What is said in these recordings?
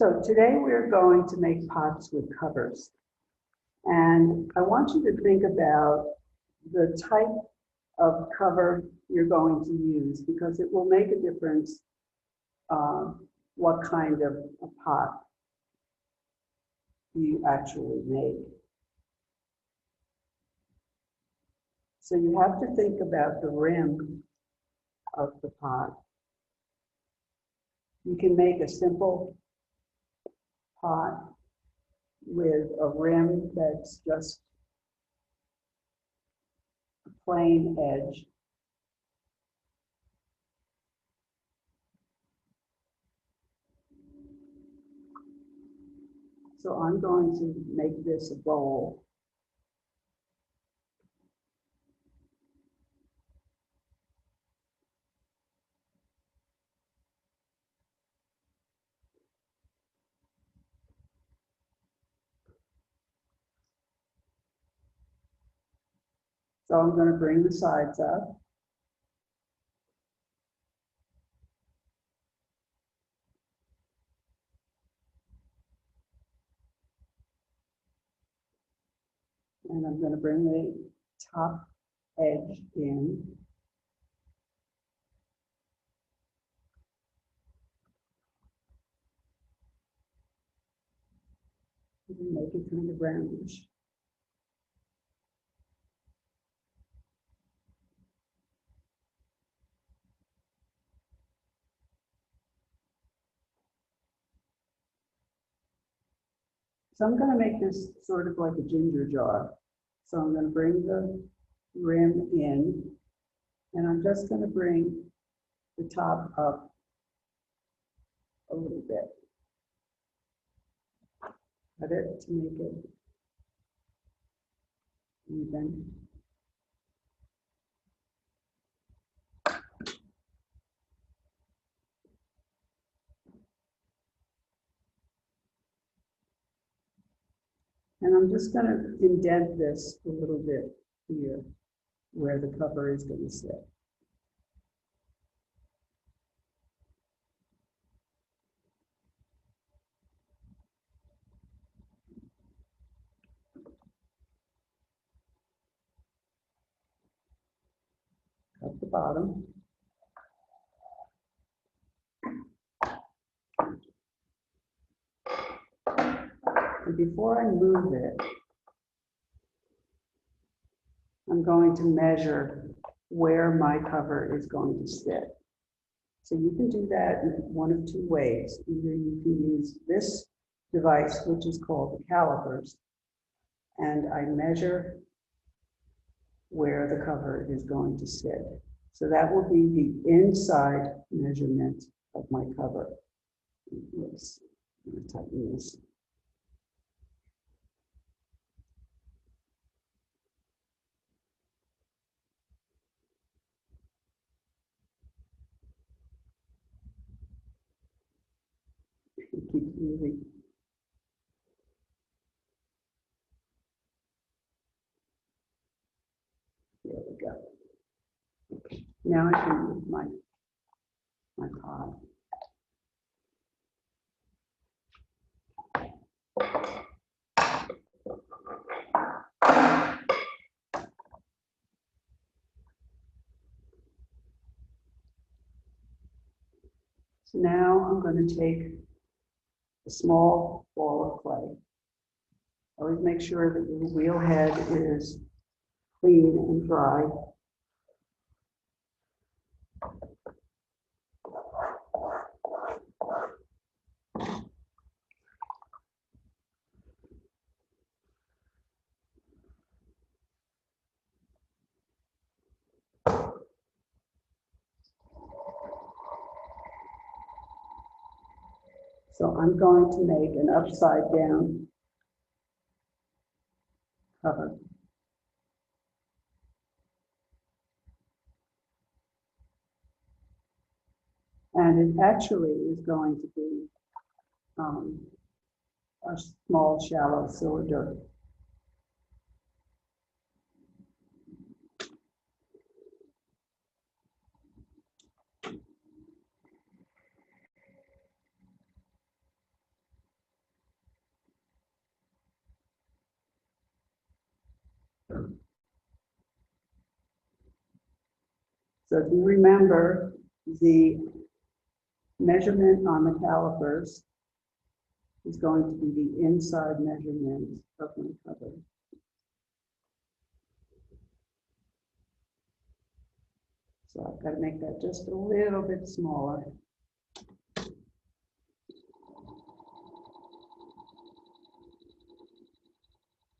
So today we're going to make pots with covers. And I want you to think about the type of cover you're going to use because it will make a difference what kind of a pot you actually make. So you have to think about the rim of the pot. You can make a simple pot with a rim that's just a plain edge. So I'm going to make this a bowl. So I'm going to bring the sides up. And I'm going to bring the top edge in. And make it kind of roundish. So I'm going to make this sort of like a ginger jar. So I'm going to bring the rim in, and I'm just going to bring the top up a little bit. Cut it to make it even. And I'm just going to indent this a little bit here where the cover is going to sit. Cut the bottom. And before I move it, I'm going to measure where my cover is going to sit. So you can do that in one of two ways. Either you can use this device, which is called the calipers, and I measure where the cover is going to sit. So that will be the inside measurement of my cover. Oops, I'm going to tighten this. Keep moving. There we go. Now I can move my pot. So now I'm going to take a small ball of clay. Always make sure that your wheel head is clean and dry. So I'm going to make an upside down cover. And it actually is going to be a small, shallow cylinder. So if you remember, the measurement on the calipers is going to be the inside measurement of my cover. So I've got to make that just a little bit smaller.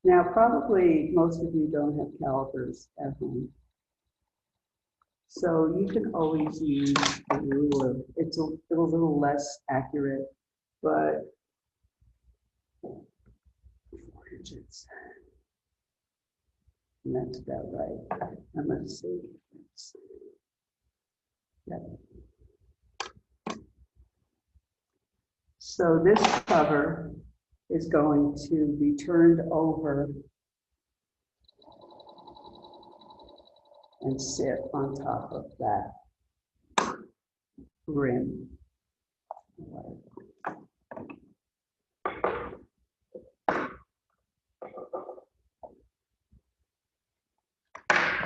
Now, probably most of you don't have calipers at home. So you can always use a ruler. It's a little less accurate, but 4 inches. And that's about right. And let's see. Yep. So this cover is going to be turned over and sit on top of that rim.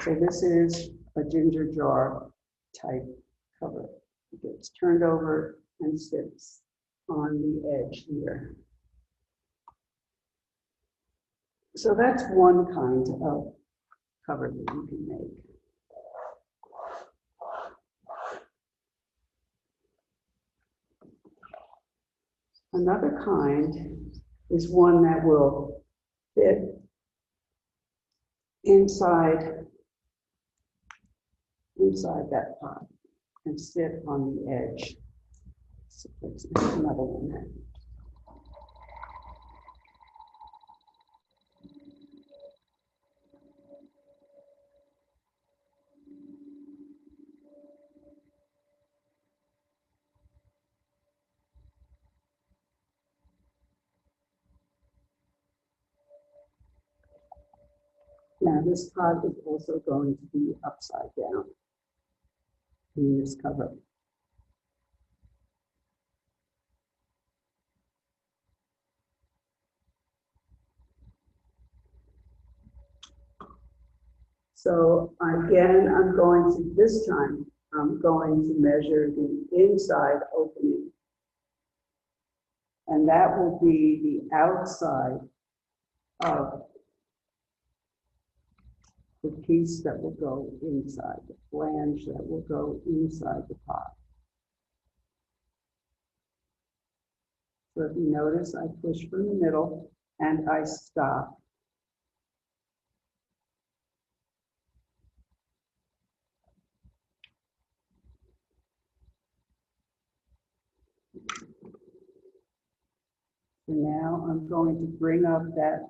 So this is a ginger jar type cover. It gets turned over and sits on the edge here. So that's one kind of cover that you can make. Another kind is one that will fit inside that pot and sit on the edge. So let's make another one. Now this pot is also going to be upside down in this cover. So again, this time, I'm going to measure the inside opening. And that will be the outside of the piece that will go inside, the flange that will go inside the pot. So if you notice, I push from the middle and I stop. So now I'm going to bring up that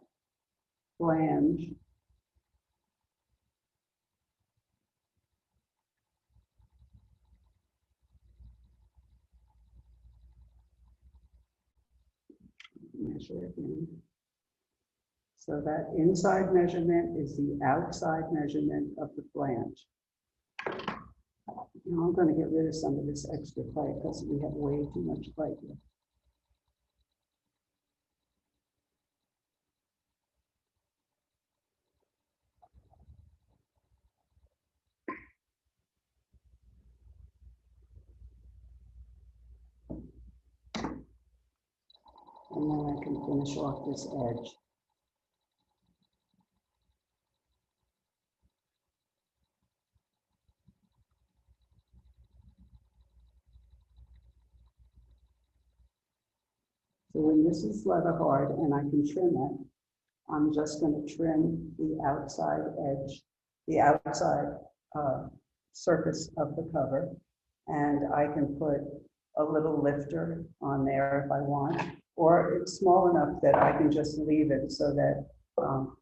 flange . Measure again. So that inside measurement is the outside measurement of the flange. Now I'm going to get rid of some of this extra clay because we have way too much clay here. And then I can finish off this edge. So when this is leather hard and I can trim it, I'm just going to trim the outside edge, the outside surface of the cover. And I can put a little lifter on there if I want, or it's small enough that I can just leave it so that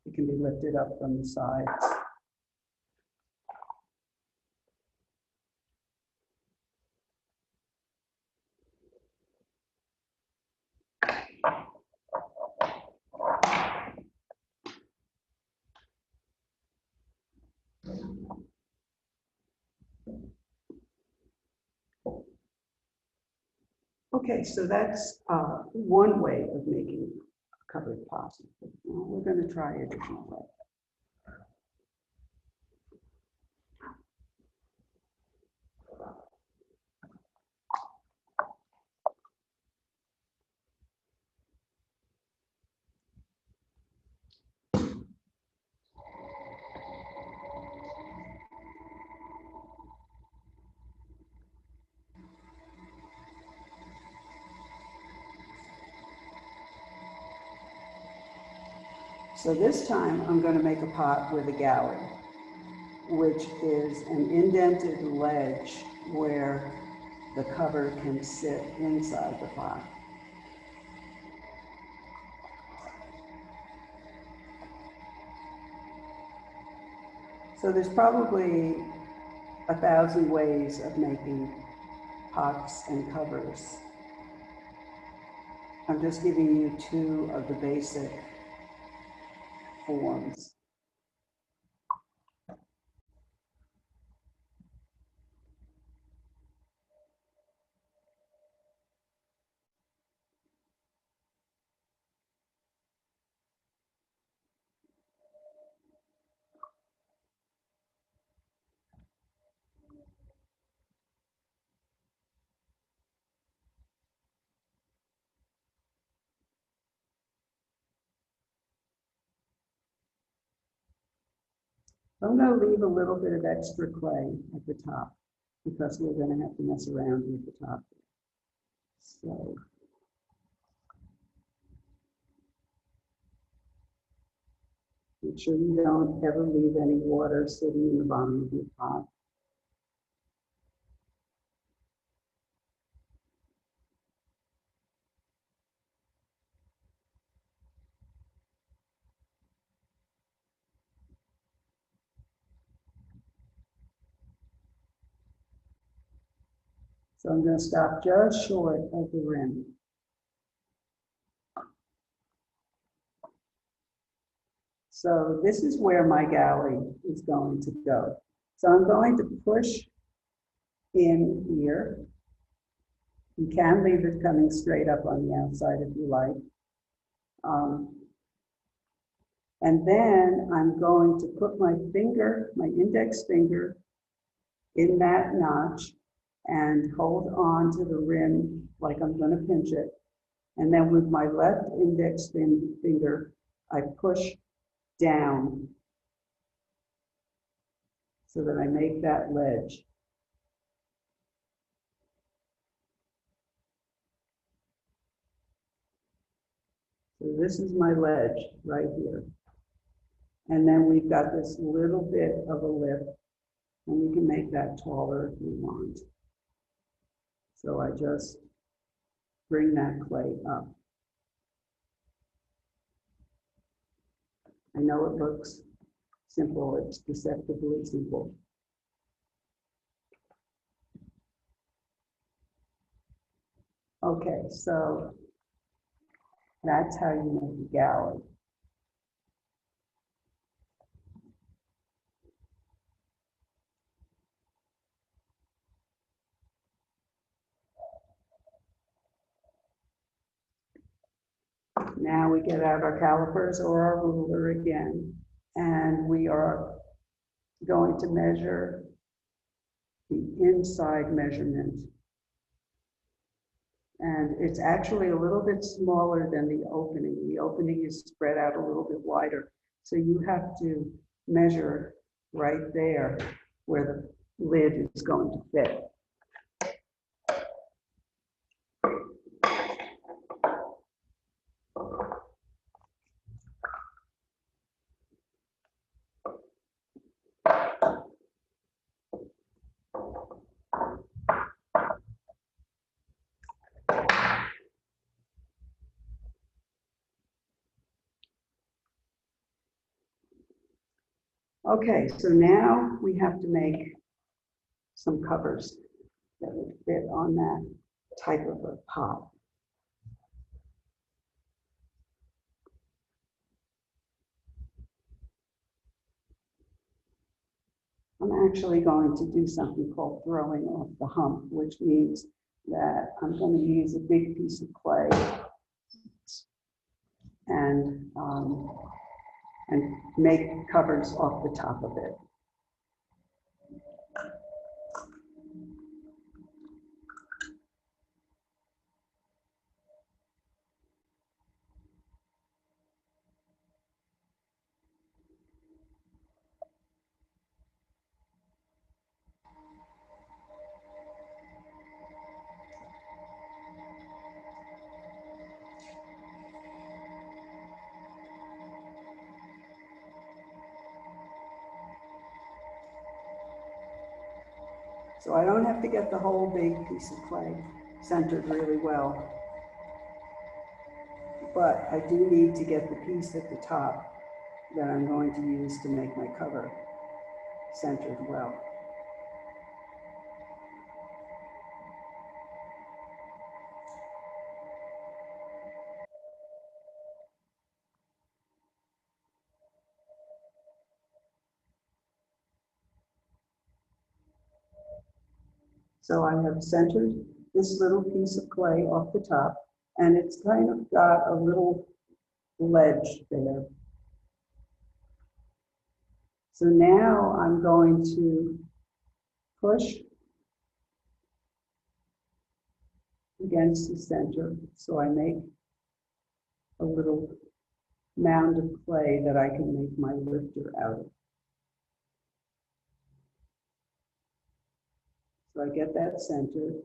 it can be lifted up from the sides. Okay, so that's one way of making a covered pot. Now we're going to try a different way. So this time I'm going to make a pot with a galley, which is an indented ledge where the cover can sit inside the pot. So there's probably 1,000 ways of making pots and covers. I'm just giving you 2 of the basic forms. I'm going to leave a little bit of extra clay at the top because we're going to have to mess around with the top. So make sure you don't ever leave any water sitting in the bottom of your pot. So I'm going to stop just short of the rim. So this is where my galley is going to go. So I'm going to push in here. You can leave it coming straight up on the outside if you like. And then I'm going to put my finger, my index finger, in that notch and hold on to the rim like I'm going to pinch it. And then with my left index finger, I push down so that I make that ledge. So this is my ledge right here. And then we've got this little bit of a lip, and we can make that taller if we want. So I just bring that clay up. I know it looks simple, it's deceptively simple. Okay, so that's how you make a galley. Now we get out our calipers or our ruler again, and we are going to measure the inside measurement. And it's actually a little bit smaller than the opening. The opening is spread out a little bit wider. So you have to measure right there where the lid is going to fit. Okay, so now we have to make some covers that would fit on that type of a pot. I'm actually going to do something called throwing off the hump, which means that I'm going to use a big piece of clay and make covers off the top of it. So I don't have to get the whole big piece of clay centered really well. But I do need to get the piece at the top that I'm going to use to make my cover centered well. So I have centered this little piece of clay off the top, and it's kind of got a little ledge there. So now I'm going to push against the center, so I make a little mound of clay that I can make my lifter out of. So I get that centered.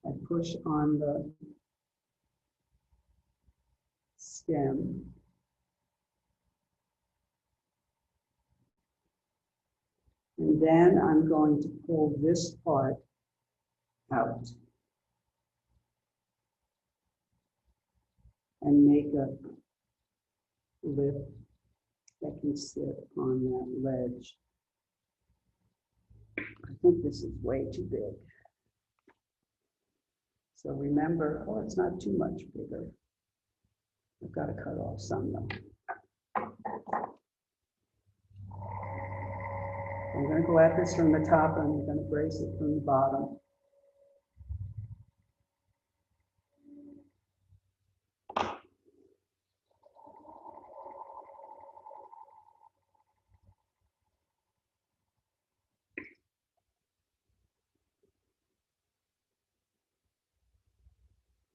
I push on the stem. And then I'm going to pull this part out and make a lip that can sit on that ledge. I think this is way too big. So remember, oh, it's not too much bigger. I've got to cut off some though. I'm going to go at this from the top and I'm going to brace it from the bottom.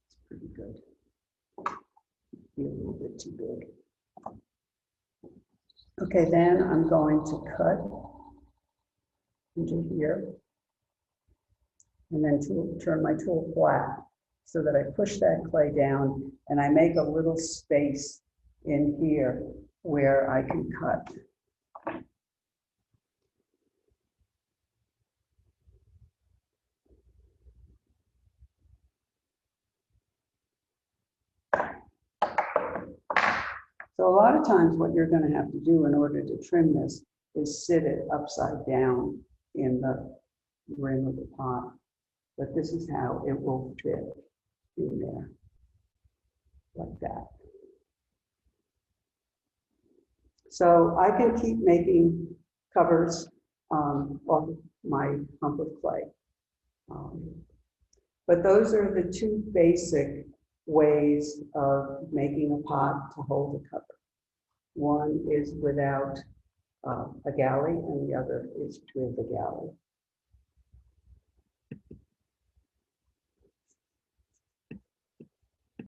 It's pretty good. Be a little bit too big. Okay, then I'm going to cut into here and then turn my tool flat so that I push that clay down and I make a little space in here where I can cut. So a lot of times what you're going to have to do in order to trim this is sit it upside down in the rim of the pot. But this is how it will fit in there, like that. So I can keep making covers off of my hump of clay. But those are the two basic ways of making a pot to hold a cover. One is without a galley and the other is with a galley.